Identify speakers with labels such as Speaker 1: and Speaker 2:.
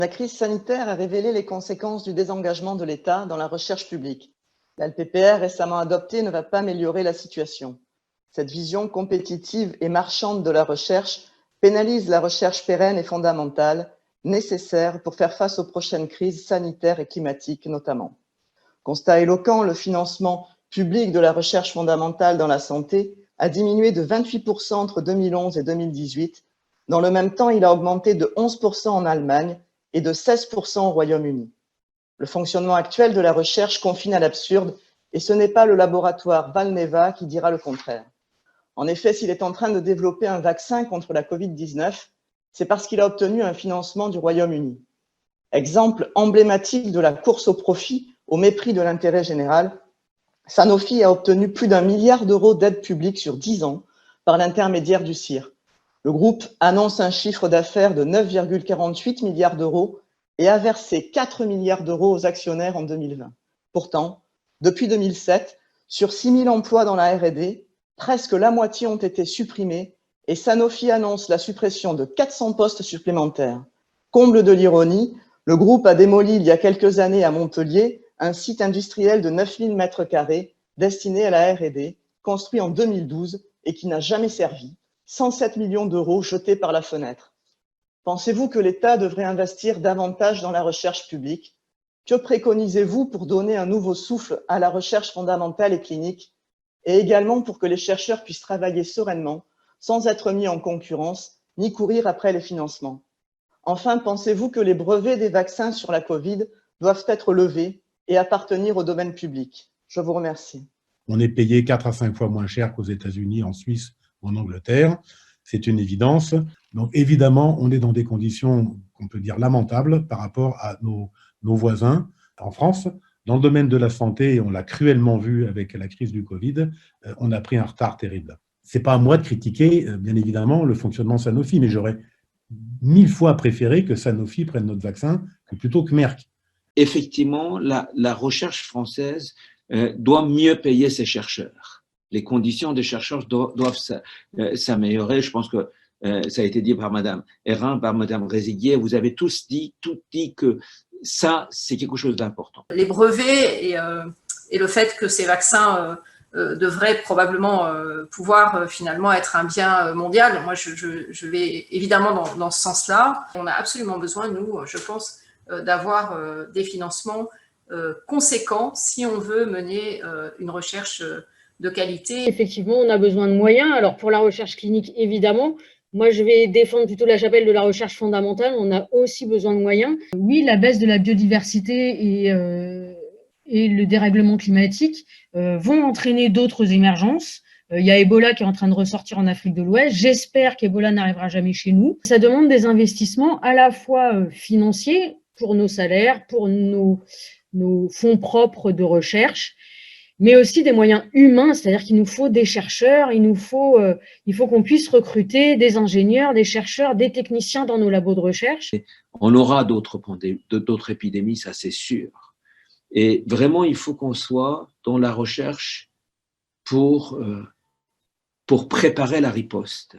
Speaker 1: La crise sanitaire a révélé les conséquences du désengagement de l'État dans la recherche publique. La LPPR récemment adoptée ne va pas améliorer la situation. Cette vision compétitive et marchande de la recherche pénalise la recherche pérenne et fondamentale, nécessaire pour faire face aux prochaines crises sanitaires et climatiques notamment. Constat éloquent, le financement public de la recherche fondamentale dans la santé a diminué de 28% entre 2011 et 2018. Dans le même temps, il a augmenté de 11% en Allemagne et de 16% au Royaume-Uni. Le fonctionnement actuel de la recherche confine à l'absurde et ce n'est pas le laboratoire Valneva qui dira le contraire. En effet, s'il est en train de développer un vaccin contre la Covid-19, c'est parce qu'il a obtenu un financement du Royaume-Uni. Exemple emblématique de la course au profit au mépris de l'intérêt général, Sanofi a obtenu plus d'1 milliard d'euros d'aide publique sur 10 ans par l'intermédiaire du CIR. Le groupe annonce un chiffre d'affaires de 9,48 milliards d'euros et a versé 4 milliards d'euros aux actionnaires en 2020. Pourtant, depuis 2007, sur 6 000 emplois dans la R&D, presque la moitié ont été supprimés et Sanofi annonce la suppression de 400 postes supplémentaires. Comble de l'ironie, le groupe a démoli il y a quelques années à Montpellier un site industriel de 9 000 m² destiné à la R&D, construit en 2012 et qui n'a jamais servi, 107 millions d'euros jetés par la fenêtre. Pensez-vous que l'État devrait investir davantage dans la recherche publique? Que préconisez-vous pour donner un nouveau souffle à la recherche fondamentale et clinique et également pour que les chercheurs puissent travailler sereinement, sans être mis en concurrence, ni courir après les financements? Enfin, pensez-vous que les brevets des vaccins sur la Covid doivent être levés et appartenir au domaine public? Je vous remercie.
Speaker 2: On est payé 4 à 5 fois moins cher qu'aux États-Unis, en Suisse, en Angleterre. C'est une évidence. Donc, évidemment, on est dans des conditions qu'on peut dire lamentables par rapport à nos voisins en France. Dans le domaine de la santé, on l'a cruellement vu avec la crise du Covid, on a pris un retard terrible. Ce n'est pas à moi de critiquer, bien évidemment, le fonctionnement Sanofi, mais j'aurais 1000 fois préféré que Sanofi prenne notre vaccin plutôt que Merck.
Speaker 3: Effectivement, la recherche française doit mieux payer ses chercheurs. Les conditions des chercheurs doivent s'améliorer. Je pense que ça a été dit par Mme Hérin, par Mme Réziguier. Vous avez tout dit que ça, c'est quelque chose d'important.
Speaker 4: Les brevets et le fait que ces vaccins devraient probablement pouvoir finalement être un bien mondial, moi je vais évidemment dans ce sens-là. On a absolument besoin, nous, je pense, d'avoir des financements conséquents si on veut mener une recherche de qualité.
Speaker 5: Effectivement, on a besoin de moyens. Alors pour la recherche clinique, évidemment, moi je vais défendre plutôt la chapelle de la recherche fondamentale. On a aussi besoin de moyens. Oui, la baisse de la biodiversité et le dérèglement climatique vont entraîner d'autres émergences. Il y a Ebola qui est en train de ressortir en Afrique de l'Ouest. J'espère qu'Ebola n'arrivera jamais chez nous. Ça demande des investissements à la fois financiers pour nos salaires, pour nos fonds propres de recherche, mais aussi des moyens humains, c'est-à-dire qu'il nous faut des chercheurs, il faut qu'on puisse recruter des ingénieurs, des chercheurs, des techniciens dans nos labos de recherche.
Speaker 3: On aura d'autres épidémies, ça c'est sûr. Et vraiment, il faut qu'on soit dans la recherche pour préparer la riposte.